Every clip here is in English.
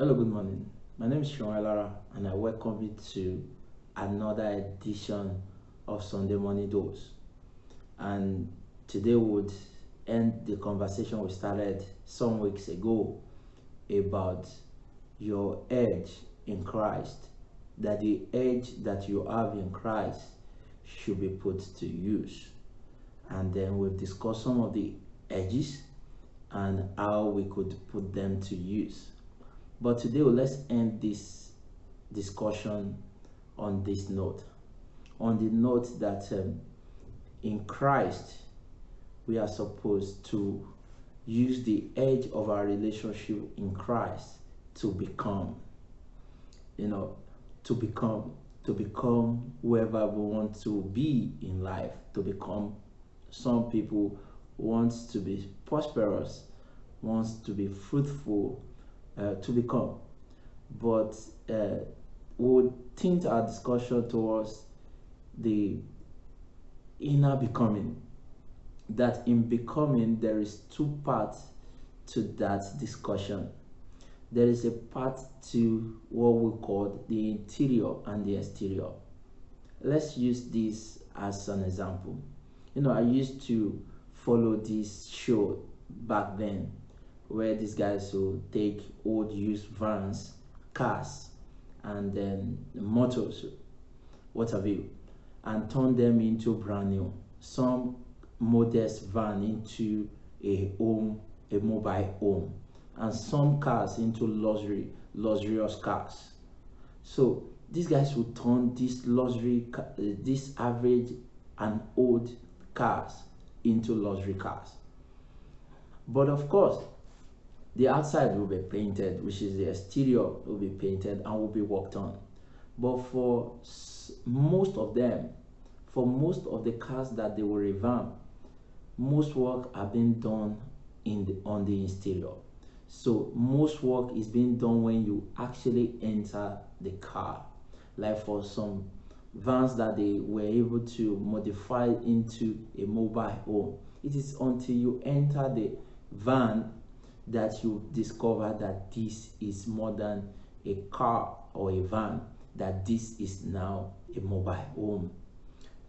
Hello, good morning. My name is Sean Lara, and I welcome you to another edition of Sunday Morning Dose. And today would end the conversation we started some weeks ago about your edge in Christ, that the edge that you have in Christ should be put to use. And then we've discussed some of the edges and how we could put them to use. But today, let's end this discussion on this note. On the note that in Christ, we are supposed to use the edge of our relationship in Christ to become, to become whoever we want to be in life, to become some people wants to be prosperous, wants to be fruitful, to become. But we would tint our discussion towards the inner becoming. That in becoming, there is two parts to that discussion. There is a part to what we call the interior and the exterior. Let's use this as an example. I used to follow this show back then, where these guys will take old used vans, cars, and then motors, what have you, and turn them into brand new. Some modest van into a home, a mobile home, and some cars into luxurious cars. So these guys will turn this average and old cars into luxury cars. But of course, the outside will be painted, which is the exterior will be painted and will be worked on. But for most of them, for most of the cars that they will revamp, most work are being done on the exterior. So most work is being done when you actually enter the car. Like for some vans that they were able to modify into a mobile home, it is until you enter the van that you discover that this is more than a car or a van, that this is now a mobile home.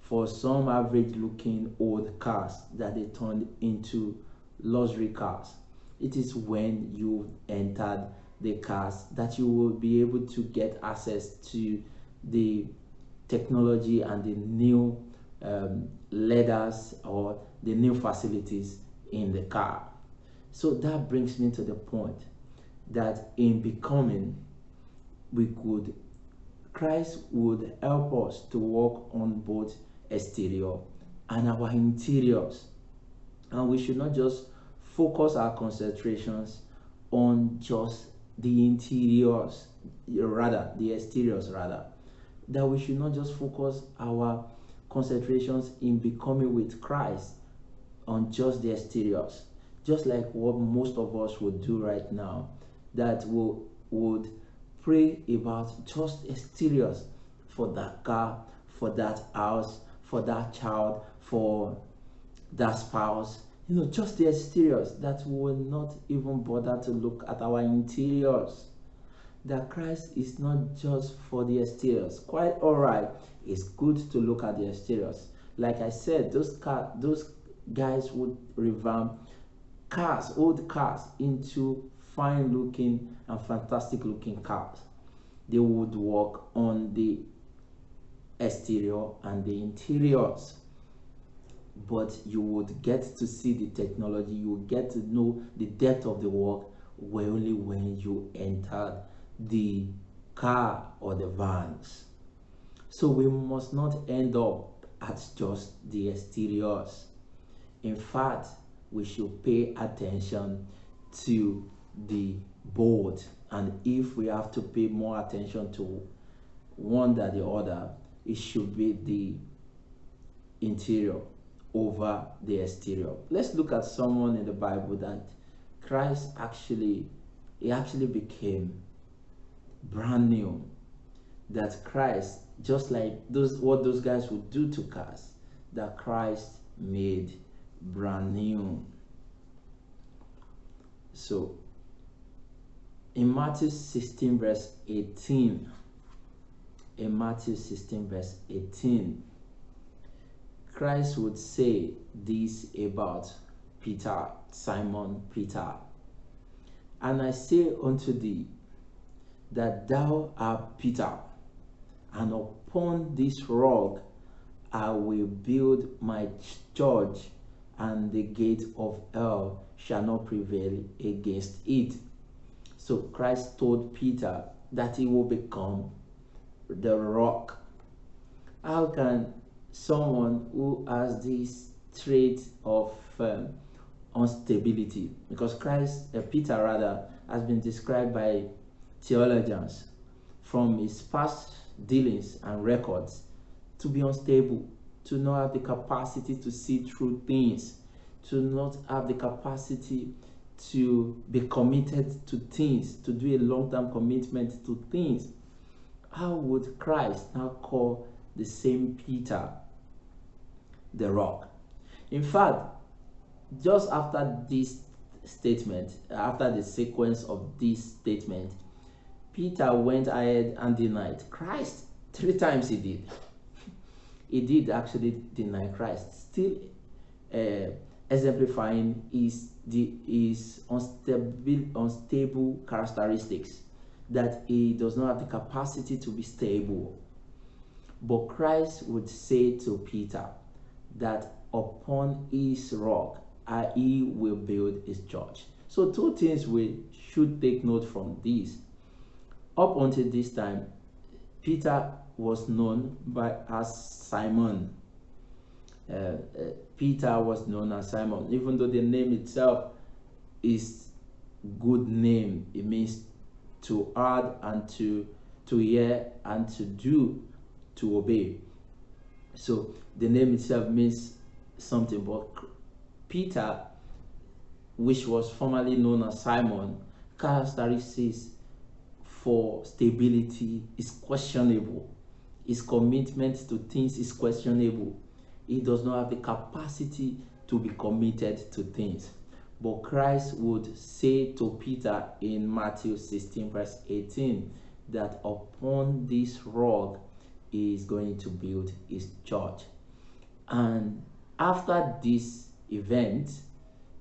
For some average looking old cars that they turned into luxury cars, it is when you entered the cars that you will be able to get access to the technology and the new leathers or the new facilities in the car. So that brings me to the point that in becoming, Christ would help us to work on both exterior and our interiors. And we should not just focus our concentrations on just the interiors, rather, the exteriors, rather. That we should not just focus our concentrations in becoming with Christ on just the exteriors, just like what most of us would do right now, that we would pray about just exteriors for that car, for that house, for that child, for that spouse, just the exteriors, that we will not even bother to look at our interiors. That Christ is not just for the exteriors. Quite all right, it's good to look at the exteriors. Like I said, those guys would revamp cars, old cars, into fine looking and fantastic looking cars. They would work on the exterior and the interiors, but you would get to see the technology, you would get to know the depth of the work only when you entered the car or the vans. So we must not end up at just the exteriors. In fact, we should pay attention to the board, and if we have to pay more attention to one than the other, it should be the interior over the exterior. Let's look at someone in the Bible that Christ actually became brand new. That Christ, just like what those guys would do to cars, that Christ made brand new. So In Matthew 16 verse 18, in Matthew 16 verse 18, Christ would say this about Peter, Simon Peter. And I say unto thee that thou art Peter, and upon this rock I will build my church, and the gate of hell shall not prevail against it. So Christ told Peter that he will become the rock. How can someone who has this trait of instability, because Peter rather, has been described by theologians from his past dealings and records to be unstable, to not have the capacity to see through things, to not have the capacity to be committed to things, to do a long-term commitment to things. How would Christ now call the same Peter the rock? In fact, just after this statement, after the sequence of this statement, Peter went ahead and denied Christ 3 times. He did actually deny Christ, still exemplifying his unstable characteristics, that he does not have the capacity to be stable. But Christ would say to Peter that upon his rock he will build his church. So 2 things we should take note from this. Up until this time, Peter was known as Simon. Peter was known as Simon, even though the name itself is good name. It means to add and to hear and to do, to obey. So the name itself means something. But Peter, which was formerly known as Simon, characteristics for stability is questionable. His commitment to things is questionable. He does not have the capacity to be committed to things. But Christ would say to Peter in Matthew 16 verse 18 that upon this rock he is going to build his church. And after this event,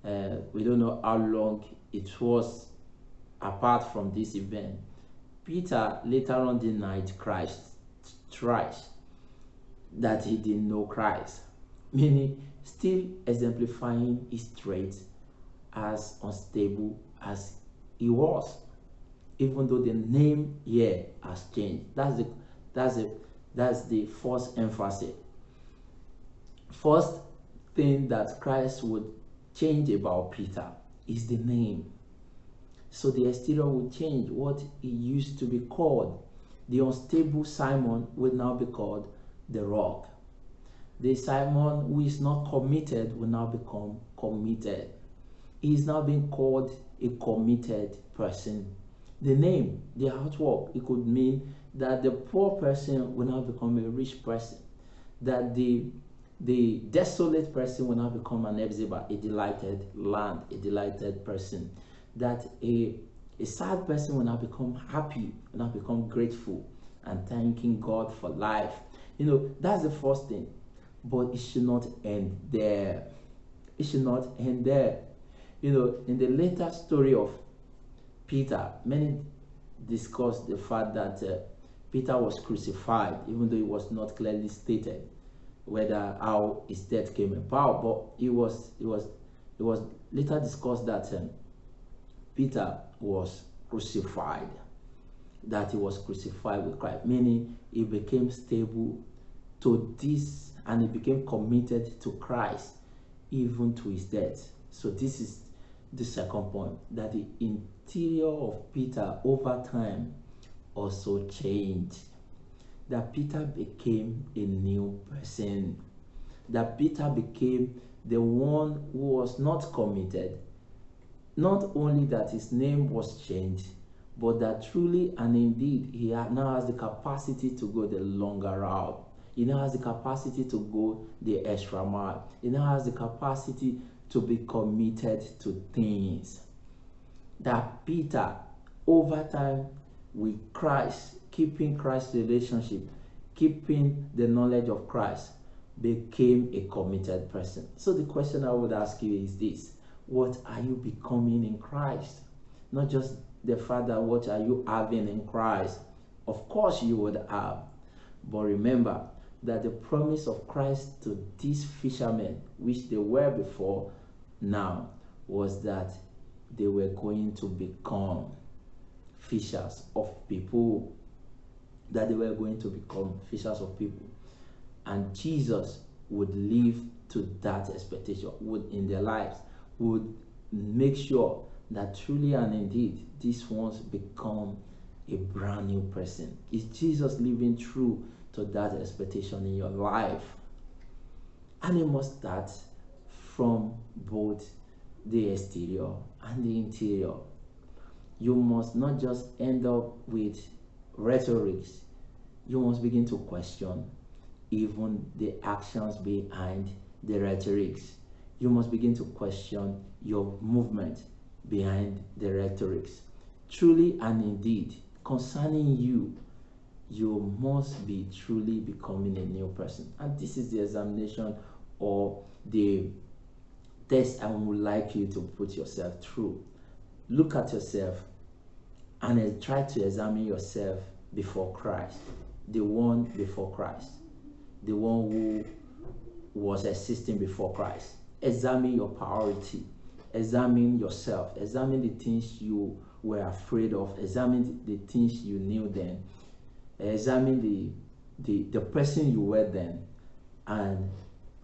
we don't know how long it was apart from this event, Peter later on denied Christ thrice, that he didn't know Christ, meaning still exemplifying his trait as unstable as he was, even though the name here has changed. That's the first emphasis. First thing that Christ would change about Peter is the name. So the exterior would change. What he used to be called, the unstable Simon, will now be called the rock. The Simon who is not committed will now become committed. He is now being called a committed person. The name, the outwork, it could mean that the poor person will now become a rich person, that the desolate person will now become an Hephzibah, a delighted land, a delighted person, that a sad person will now become happy, will now become grateful and thanking God for life. That's the first thing. But it should not end there. It should not end there. In the later story of Peter, many discuss the fact that Peter was crucified, even though it was not clearly stated whether how his death came about. But it was later discussed that Peter was crucified, that he was crucified with Christ, meaning he became stable to this and he became committed to Christ even to his death. So this is the second point, that the interior of Peter over time also changed, that Peter became a new person, that Peter became the one who was not committed. Not only that his name was changed, but that truly and indeed he now has the capacity to go the longer route. He now has the capacity to go the extra mile. He now has the capacity to be committed to things. That Peter over time with Christ, keeping Christ's relationship, keeping the knowledge of Christ, became a committed person. So the question I would ask you is this: what are you becoming in Christ? Not just the fact that what are you having in Christ. Of course you would have, but remember that the promise of Christ to these fishermen, which they were before now, was that they were going to become fishers of people, that they were going to become fishers of people. And Jesus would live to that expectation, would in their lives, would make sure that truly and indeed these ones become a brand new person. Is Jesus living true to that expectation in your life? And it must start from both the exterior and the interior. You must not just end up with rhetorics. You must begin to question even the actions behind the rhetorics. You must begin to question your movement behind the rhetorics. Truly and indeed, concerning you, you must be truly becoming a new person. And this is the examination or the test I would like you to put yourself through. Look at yourself and try to examine yourself before Christ, the one before Christ, the one who was existing before Christ. Examine your priority, examine yourself, examine the things you were afraid of, examine the things you knew then, examine the person you were then, and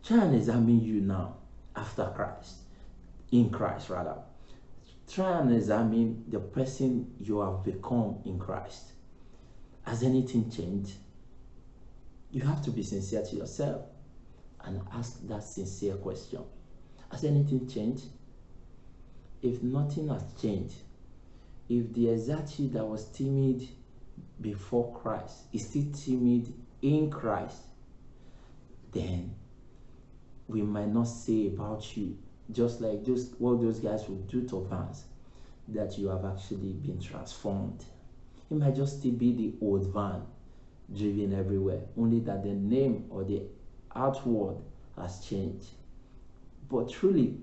try and examine you now after Christ, in Christ rather. Try and examine the person you have become in Christ. Has anything changed? You have to be sincere to yourself and ask that sincere question. Has anything changed? If nothing has changed, if the exact you that was timid before Christ is still timid in Christ, then we might not say about you, just like what those guys would do to Vance, that you have actually been transformed. It might just still be the old van driven everywhere, only that the name or the outward has changed. But truly,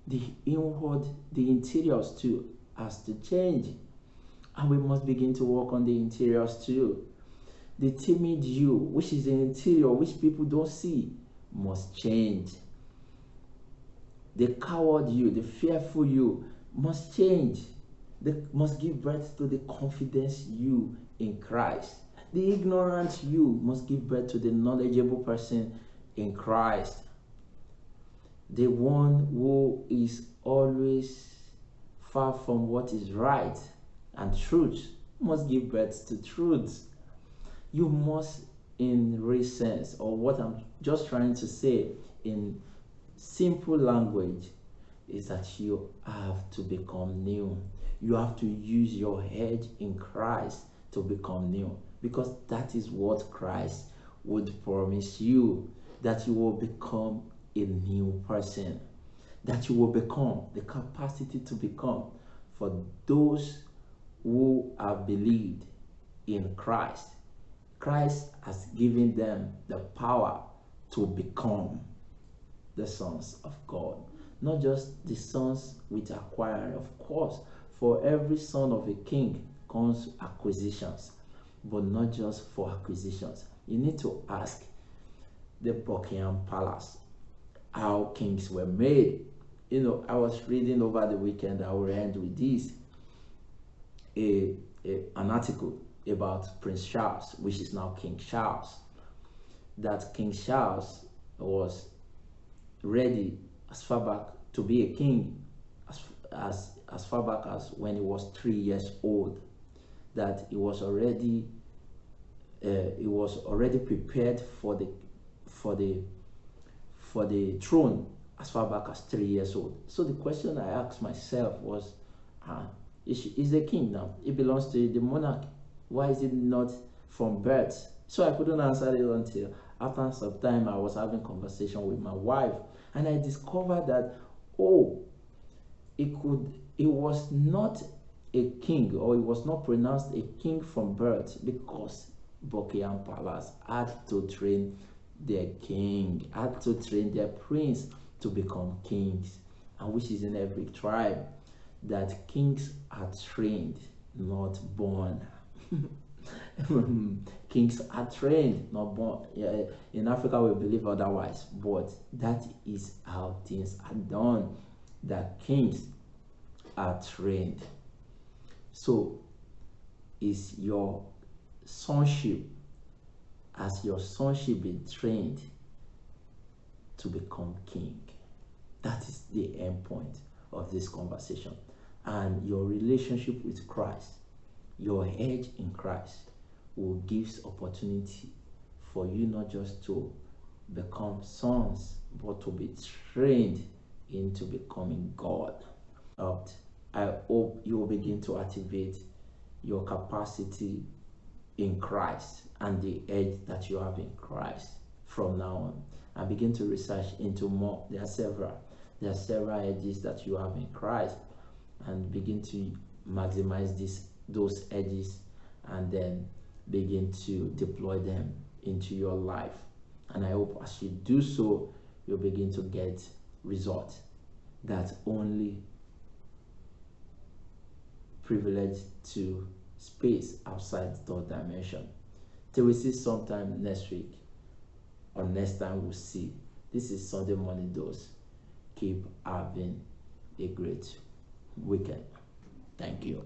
the inward, the interiors too, has to change. And we must begin to work on the interiors too. The timid you, which is the interior, which people don't see, must change. The coward you, the fearful you, must change. They must give birth to the confidence you in Christ. The ignorant you must give birth to the knowledgeable person in Christ. The one who is always far from what is right and truth must give birth to truth. You must, in real sense, or what I'm just trying to say in simple language, is that you have to become new. You have to use your head in Christ to become new, because that is what Christ would promise you, that you will become a new person, that you will become the capacity to become for those who have believed in Christ. Christ has given them the power to become the sons of God. Not just the sons with acquiring, of course. For every son of a king comes acquisitions, but not just for acquisitions. You need to ask the Buckingham Palace how kings were made. You know, I was reading over the weekend, I will end with this, an article about Prince Charles, which is now King Charles, that King Charles was ready as far back to be a king as far back as when he was 3 years old, that he was already prepared for the throne as far back as 3 years old. So the question I asked myself was, is the king now? It belongs to the monarch. Why is it not from birth? So I couldn't answer it until after some time I was having conversation with my wife, and I discovered that it was not a king, or he was not pronounced a king from birth, because Buckingham Palace had to train their king, had to train their prince to become kings, and which is in every tribe, that kings are trained, not born. Kings are trained, not born. Yeah, in Africa, we believe otherwise, but that is how things are done. That kings are trained. So, is your sonship, as your sonship be trained to become king? That is the end point of this conversation. And your relationship with Christ, your edge in Christ, will give opportunity for you not just to become sons, but to be trained into becoming God. I hope you will begin to activate your capacity in Christ and the edge that you have in Christ from now on, and begin to research into more. There are several edges that you have in Christ, and begin to maximize those edges, and then begin to deploy them into your life. And I hope as you do so, you'll begin to get results that only privileged to space outside the third dimension. Till we see sometime next week, or next time we'll see. This is Sunday Morning Dose. Keep having a great weekend. Thank you.